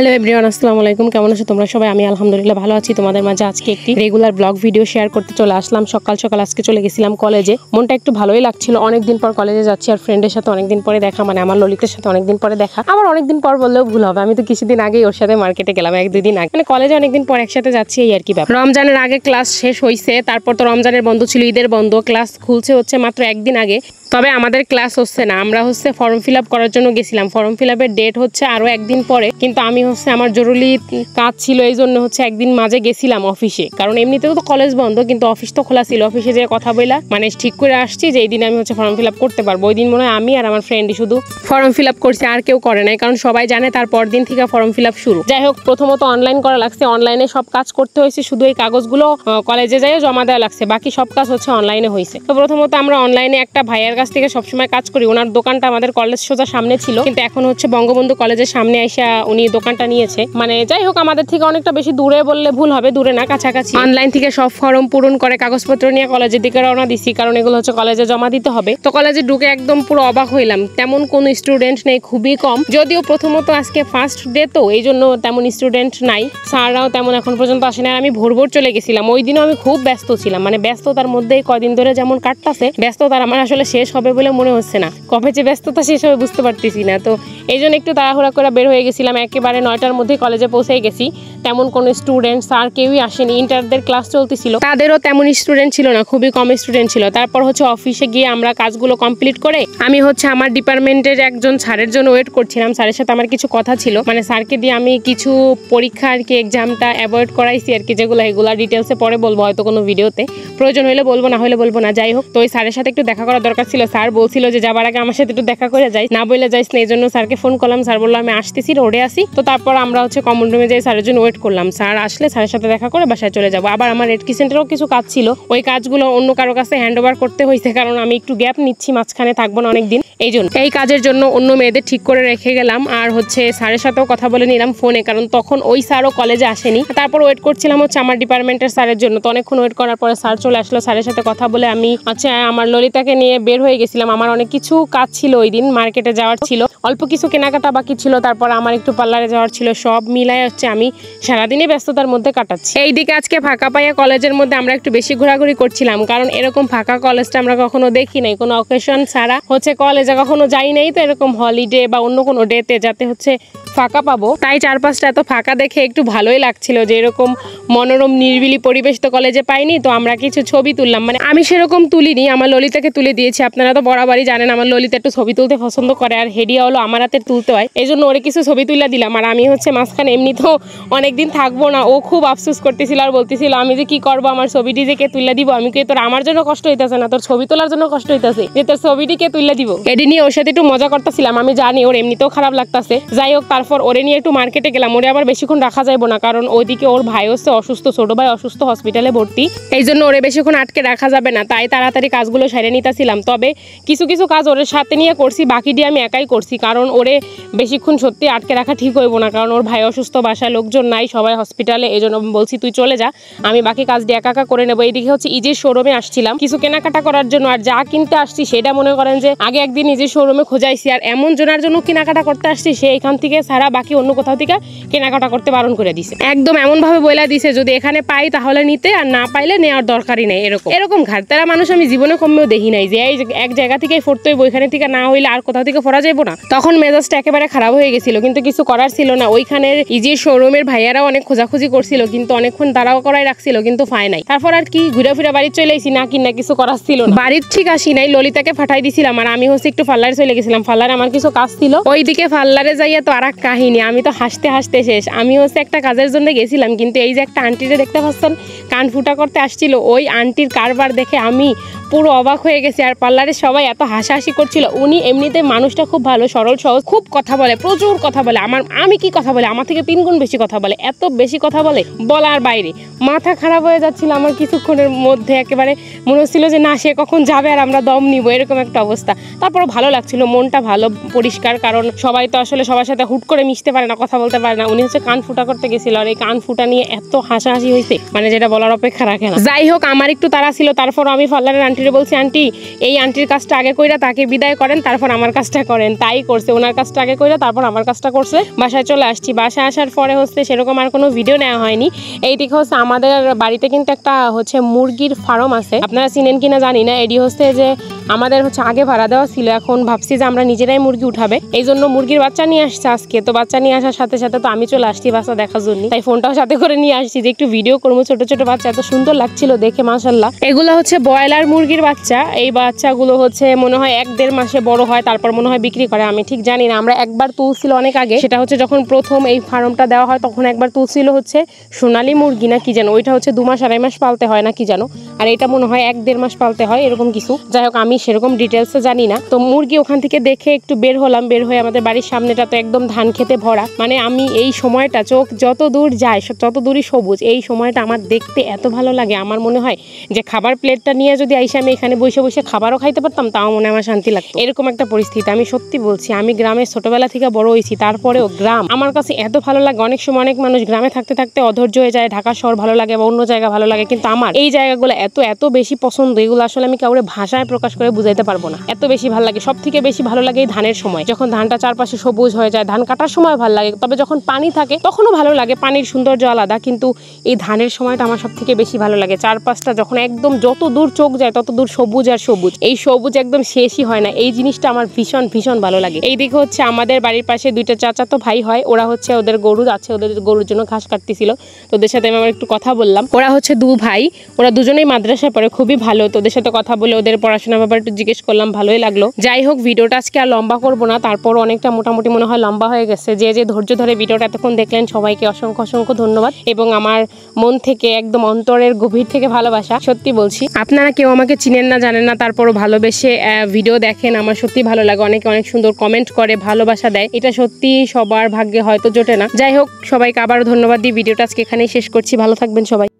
Hello everyone, আসসালামু আলাইকুম। কেমন আছো তোমরা সবাই? আমি আলহামদুলিল্লাহ ভালো আছি। তোমাদের মাঝে আজকে একটি রেগুলার ব্লগ ভিডিও শেয়ার করতে চলে আসলাম। সকাল সকাল আজকে চলে গেছিলাম কলেজে। মনটা একটু ভালোই লাগছিল, অনেকদিন পর কলেজে যাচ্ছি আর ফ্রেন্ডের সাথে অনেকদিন পরে দেখা, মানে আমার ললিতের সাথে অনেকদিন পরে দেখা। আবার অনেকদিন পর বললেও ভুল হবে, আমি তো কিছুদিন আগেই ওর সাথে মার্কেটে গেলাম, 1-2 দিন আগে। মানে কলেজে অনেকদিন পর একসাথে যাচ্ছি, এই আর কি ব্যাপার। রমজানের আগে ক্লাস শেষ হয়েছে, তারপর তো রমজানের বন্ধ ছিল, ঈদের বন্ধ। ক্লাস খুলছে হচ্ছে মাত্র 1 দিন আগে, তবে আমাদের ক্লাস হচ্ছে না। আমরা হচ্ছে ফর্ম ফিল আপ করার জন্য গেছিলাম। ফর্ম ফিল আপের ডেট হচ্ছে আরো 1 দিন পরে, কিন্তু আমি হচ্ছে আমার জরুরি কাজ ছিল, এই জন্য হচ্ছে 1 দিন মাঝে গেছিলাম অফিসে। কারণ এমনিতেও তো কলেজ বন্ধ, কিন্তু অফিস তো খোলা ছিল। অফিসে যে কথা বইলা মানে ঠিক করে আসছি যে এই দিন আমি হচ্ছে ফর্ম ফিল আপ করতে পারবো। ওই দিন মনে হয় আমি আর আমার ফ্রেন্ডই শুধু ফর্ম ফিল আপ করছি, আর কেউ করে নাই, কারণ সবাই জানে তারপর দিন থেকে ফর্ম ফিল আপ শুরু। যাই হোক, প্রথমত অনলাইন করা লাগছে, অনলাইনে সব কাজ করতে হয়েছে, শুধু এই কাগজগুলো কলেজে যাইও জমা দেওয়া লাগছে, বাকি সব কাজ হচ্ছে অনলাইনে হয়েছে। তো প্রথমত আমরা অনলাইনে একটা ভাইয়ের কাছ থেকে সবসময় কাজ করি, ওনার দোকানটা আমাদের কলেজ সোজা সামনে ছিল, কিন্তু এখন হচ্ছে বঙ্গবন্ধু কলেজের সামনে এসে উনি দোকানটা নিয়েছে। মানে যাই হোক, আমাদের থেকে অনেকটা বেশি দূরে বললে ভুল হবে, দূরে না, কাছাকাছি। অনলাইন থেকে সব ফর্ম পূরণ করে কাগজপত্র নিয়ে কলেজের দিকে রওনা দিছি, কারণ এগুলো হচ্ছে কলেজে জমা দিতে হবে। তো কলেজে ঢুকে একদম পুরো অবাক হইলাম, তেমন কোনো স্টুডেন্ট নেই, খুবই কম। যদিও প্রথমত আজকে ফার্স্ট ডে, তো এই জন্য তেমন স্টুডেন্ট নাই, স্যাররাও তেমন এখন পর্যন্ত আসে না। আমি ভোর ভোর চলে গেছিলাম, ওই দিনও আমি খুব ব্যস্ত ছিলাম। মানে ব্যস্ততার মধ্যে কয়দিন ধরে যেমন কাটতেছে, ব্যস্ততার আমার আসলে শেষ হবে বলে মনে হচ্ছে না। কবে যে ব্যস্ততা শেষ হবে বুঝতে পারতেছি না। তো এই জন্য একটু তাড়াহুড়া করে বের হয়ে গেছিলাম, একেবারে 9টার মধ্যে কলেজে পৌঁছে গেছি। তেমন কোনো স্টুডেন্ট স্যার কেউই আসেনি, ইন্টারদের ক্লাস চলতেছিল, তাদেরও তেমন স্টুডেন্ট ছিল না, খুবই কম স্টুডেন্ট ছিল। তারপর হচ্ছে অফিসে গিয়ে আমরা কাজগুলো কমপ্লিট করে আমি হচ্ছে আমার ডিপার্টমেন্টের একজন স্যারের জন্য ওয়েট করছিলাম। স্যারের সাথে আমার কিছু কথা ছিল, মানে স্যারকে দিয়ে আমি কিছু পরীক্ষা আর কি, এক্সামটা অ্যাভয়েড করাইছি আর কি, যেগুলো এগুলা ডিটেলসে পরে বলবো, হয়তো কোনো ভিডিওতে প্রয়োজন হলে বলবো, না হলে বলবো না। যাই হোক, তো ওই স্যারের সাথে একটু দেখা করার দরকার ছিল। স্যার বলছিল যে যাবার আগে আমার সাথে একটু দেখা করে যাই, না বলে যাইস না। এই জন্য স্যারকে ফোন করলাম, স্যার বললো আমি আসতেছি, রোডে আসি। তো তারপর আমরা হচ্ছে কমন রুমে যাই, স্যারের জন্য ওয়েট করলাম। স্যার আসলে স্যারের সাথে দেখা করে বাসায় চলে যাবো। আবার আমার রেডকি সেন্টারেও কিছু কাজ ছিল, ওই কাজগুলো অন্য কারো কাছে হ্যান্ড ওভার করতে হয়েছে, কারণ আমি একটু গ্যাপ নিচ্ছি, মাঝখানে থাকবো না অনেকদিন। এই জন্য এই কাজের জন্য অন্য মেয়েদের ঠিক করে রেখে গেলাম। আর হচ্ছে স্যারের সাথেও কথা বলে নিলাম ফোনে, কারণ তখন ওই স্যারও কলেজে আসেনি। তারপর ওয়েট করছিলাম হচ্ছে আমার ডিপার্টমেন্টের স্যারের জন্য। তো অনেকক্ষণ ওয়েট করার পরে স্যার চলে আসলো। স্যারের সাথে কথা বলে আমি আমার ললিতাকে নিয়ে বের হয়ে গেছিলাম। আমার অনেক কিছু কাজ ছিল ওই দিন, মার্কেটে যাওয়ার ছিল, অল্প কিছু কেনাকাটা বাকি ছিল, তারপর আমার একটু পার্লারে যাওয়ার ছিল। সব মিলাই হচ্ছে আমি সারাদিনই ব্যস্ততার মধ্যে কাটাচ্ছি। এইদিকে আজকে ফাঁকা পাইয়া কলেজের মধ্যে আমরা একটু বেশি ঘোরাঘুরি করছিলাম, কারণ এরকম ফাঁকা কলেজটা আমরা কখনো দেখি নাই, কোনো অকেশন ছাড়া হচ্ছে কলেজে কখনো যাই নাই। তো এরকম হলিডে বা অন্য কোনো ডেতে যাতে হচ্ছে ফাঁকা পাবো, তাই চারপাশটা এত ফাঁকা দেখে একটু ভালোই লাগছিল, যে এরকম মনোরম নিরিবিলি পরিবেশ তো কলেজে পাইনি। তো আমরা কিছু ছবি তুললাম, মানে আমি সেরকম তুলিনি, আমার ললিতাকে তুলে দিয়েছি। আপনারা তো বরাবরই জানেন আমার ললিতা একটু ছবি তুলতে পছন্দ করে, আর হেডিয়া হলো আমার হাতে তুলতে হয়, এই জন্য ওরে কিছু ছবি তুলে দিলাম। আর আমি হচ্ছে মাঝখানে এমনি তো অনেকদিন থাকবো না, ও খুব আফসোস করতেছিল আর বলতেছিল আমি যে কি করবো, আমার ছবিটি যে কে তুলে দিব। আমি কে তোর আমার জন্য কষ্ট হইতেছে না, তোর ছবি তোলার জন্য কষ্ট হইতেছে, যে তোর ছবিটি কে তুলে দিব। এটি নিয়ে ওর সাথে একটু মজা করতেছিলাম, আমি জানি ওর এমনিতেও খারাপ লাগতেছে। যাই হোক, তারপর ওরে নিয়ে একটু মার্কেটে গেলাম। ওরে আবার বেশিক্ষণ রাখা যাইবো না, কারণ ওইদিকে ওর ভাই হচ্ছে অসুস্থ, ছোট ভাই অসুস্থ, হসপিটালে ভর্তি, এই জন্য ওরে বেশিক্ষণ আটকে রাখা যাবে না, তাই তাড়াতাড়ি কাজগুলো সেরে নিতেছিলাম। তবে কিছু কিছু কাজ ওর সাথে নিয়ে করছি, বাকিটি আমি একাই করছি, কারণ ওরে বেশিক্ষণ সত্যি আটকে রাখা ঠিক হইব না, কারণ ওর ভাই অসুস্থ, বাসায় লোকজন নাই, সবাই হসপিটালে, এই জন্য বলছি তুই চলে যা, আমি বাকি কাজটি একা একা করে নেবো। এইদিকে হচ্ছে ইজির শোরুমে আসছিলাম কিছু কেনাকাটা করার জন্য, আর যা কিনতে আসছি সেটা মনে করেন যে আগে একদিন ইজির শোরুমে খোঁজাইছি, আর এমন জনের জন্য কেনাকাটা করতে আসছি সে এখান থেকে সারা বাকি অন্য কোথাও থেকে কেনাকাটা করতে বারণ করে দিছে, একদম এমন ভাবে বলে দিছে যদি এখানে পাই তাহলে নিতে, আর না পাইলে নেওয়ার দরকারই নেই। এরকম ঘাটতারা মানুষ আমি জীবনে কমেও দেখি নাই, যে এক জায়গা থেকে ফোরতে হইব, এখানে থেকে না হইলে আর কোথাও থেকে ফোরা যাইবো না। তখন মেজাজটা একেবারে খারাপ হয়ে গেছিল, কিন্তু কিছু করার ছিল না। ওইখানের ইজির শোরুমের ভাইয়ারাও অনেক খোঁজাখুঁজি করছিল, কিন্তু অনেকক্ষণ তারাও করাই রাখছিল, কিন্তু পায় নাই। তারপর আর কি ঘুরে ফিরে বাড়ি চলে আইছি, না কিনা কিছু করার ছিল না। বাড়ির ঠিক আসি নাই, ললিতাকে ফাটাই দিছিলাম, আর আমি হচ্ছে একটু পার্লারে চলে গেছিলাম। পার্লারে আমার কিছু কাজ ছিল, ওইদিকে পার্লারে যাইয়া তো আর এক কাহিনী, আমি তো হাসতে হাসতে শেষ। আমি হচ্ছে একটা কাজের জন্য গেছিলাম, কিন্তু এই যে একটা আন্টিরে দেখতে পাচ্ছেন কান ফুটা করতে আসছিল, ওই আন্টির কারবার দেখে আমি পুরো অবাক হয়ে গেছি। আর পার্লারে সবাই এত হাসাহাসি করছিল। উনি এমনিতে মানুষটা খুব ভালো, সরল সহজ, খুব কথা বলে, প্রচুর কথা বলে। আমি কি কথা বলে, আমার থেকে 3 গুণ বেশি কথা বলে, এত বেশি কথা বলে বলার বাইরে। মাথা খারাপ হয়ে যাচ্ছিল আমার কিছুক্ষণের মধ্যে, একেবারে মনে হচ্ছিল যে না সে কখন যাবে আর আমরা দম নিব, এরকম একটা অবস্থা। তারপরও ভালো লাগছিল, মনটা ভালো, পরিষ্কার, কারণ সবাই তো আসলে সবার সাথে হুট করে মিশতে পারে না, কথা বলতে পারে না। উনি হচ্ছে কান ফুটা করতে গেছিল, আর এই কান ফুটা নিয়ে এত হাসাহাসি হয়েছে, মানে যেটা বলার অপেক্ষা রাখে না। যাই হোক, আমার একটু তাড়া ছিল, তারপর আমি পার্লারের আন্টিরে বলছি, আন্টি এই আন্টির কাজটা আগে কইরা তাকে বিদায় করেন, তারপর আমার কাজটা করেন। তাই করছে, ওনার কাজটা আগে কইরা তারপর আমার কাজটা করছে। বাসায় চলে আসছি। বাসায় আসার পরে হচ্ছে সেরকম আর কোনো ভিডিও নেওয়া হয়নি। এইদিকে হচ্ছে আমাদের বাড়িতে কিন্তু একটা হচ্ছে মুরগির ফার্ম আছে, আপনারা চিনেন কিনা জানি না। এটি হচ্ছে যে আমাদের হচ্ছে আগে ভাড়া দেওয়া ছিল, এখন ভাবছি যে আমরা নিজেরাই মুরগি উঠাবে, এই জন্য মুরগির বাচ্চা নিয়ে আসছে আজকে। তো বাচ্চা নিয়ে আসার সাথে সাথে তো আমি চলে আসছি বাচ্চা দেখার জন্য, তাই ফোনটাও সাথে করে নিয়ে আসছি যে একটু ভিডিও করবো। ছোট ছোট বাচ্চা এত সুন্দর লাগছিল দেখে, মাশাআল্লাহ। এগুলো হচ্ছে ব্রয়লার মুরগির বাচ্চা। এই বাচ্চাগুলো হচ্ছে মনে হয় 1-1.5 মাসে বড় হয়, তারপর মনে হয় বিক্রি করে, আমি ঠিক জানি না। আমরা একবার তুলছিল অনেক আগে, সেটা হচ্ছে যখন প্রথম এই ফার্মটা দেওয়া হয় তখন একবার তুলছিল হচ্ছে সোনালী মুরগি না কি জানো, ওইটা হচ্ছে 2 মাস 2.5 মাস পালতে হয় না কি জানো, আর এটা মনে হয় 1-1.5 মাস পালতে হয়, এরকম কিছু। যাই হোক, আমি সেরকম ডিটেলসে জানি না। তো মুরগি ওখান থেকে দেখে একটু বের হলাম। বের হয়ে আমাদের বাড়ির সামনেটা তো একদম ধান খেতে ভরা, মানে আমি এই সময়টা চোখ যত দূর যায় তত দূরই সবুজ। এই সময়টা আমার দেখতে এত ভালো লাগে, আমার মনে হয় যে খাবার প্লেটটা নিয়ে যদি আইসা আমি এখানে বসে বসে খাবারও খাইতে পারতাম তাও মনে আমার শান্তি লাগতো। এরকম একটা পরিস্থিতি। আমি সত্যি বলছি, আমি গ্রামে ছোটবেলা থেকে বড় হয়েছি, তারপরেও গ্রাম আমার কাছে এত ভালো লাগে। অনেক সময় অনেক মানুষ গ্রামে থাকতে থাকতে অধৈর্য হয়ে যায়, ঢাকা শহর ভালো লাগে বা অন্য জায়গা ভালো লাগে, কিন্তু আমার এই জায়গাগুলো এত এত বেশি পছন্দ, এগুলো আসলে আমি কাউরে ভাষায় প্রকাশ করে বুঝাইতে পারবো না। এত বেশি ভালো লাগে। সব থেকে বেশি ভালো লাগে এই ধানের সময়, যখন ধানটা চারপাশে সবুজ হয়ে যায়। ধান কাটার সময় ভালো লাগে, তবে যখন পানি থাকে তখনও ভালো লাগে, পানির সৌন্দর্য আলাদা, কিন্তু এই ধানের সময়টা আমার সব থেকে বেশি ভালো লাগে। চারপাশটা যখন একদম যত দূর চোখ যায় তত দূর সবুজ আর সবুজ, এই সবুজ একদম শেষই হয় না। এই জিনিসটা আমার ভীষণ ভীষণ ভালো লাগে। এইদিকে হচ্ছে আমাদের বাড়ির পাশে 2টা চাচাতো ভাই হয়, ওরা হচ্ছে ওদের গরু আছে, ওদের গরুর জন্য ঘাস কাটতেছিল। তো ওদের সাথে আমি আমার একটু কথা বললাম। ওরা হচ্ছে 2 ভাই, ওরা দুজনেই মাদ্রাসায় পড়ে, খুবই ভালো। তো ওদের সাথে কথা বলে ওদের পড়াশোনার ব্যাপারে একটু জিজ্ঞেস করলাম, ভালোই লাগলো। যাই হোক, ভিডিওটা আজকে আর লম্বা করবো না, তারপর অনেকটা মোটামুটি মনে হয় লম্বা হয়ে গেছে। যে যে ধৈর্য ধরে ভিডিওটা এতক্ষণ দেখলেন সবাইকে অসংখ্য অসংখ্য ধন্যবাদ, এবং আমার মন থেকে একদম অন্তরের গভীর থেকে ভালোবাসা। সত্যি বলছি, আপনারা কেউ আমাকে চিনেন না জানেন না, তারপরও ভালোবেসে ভিডিও দেখেন, আমার সত্যি ভালো লাগে। অনেকে অনেক সুন্দর কমেন্ট করে, ভালোবাসা দেয়, এটা সত্যি সবার ভাগ্যে হয়তো জোটে না। যাই হোক, সবাইকে আবারও ধন্যবাদ দিই। ভিডিওটা আজকে এখানেই শেষ করছি। ভালো থাকবেন সবাই।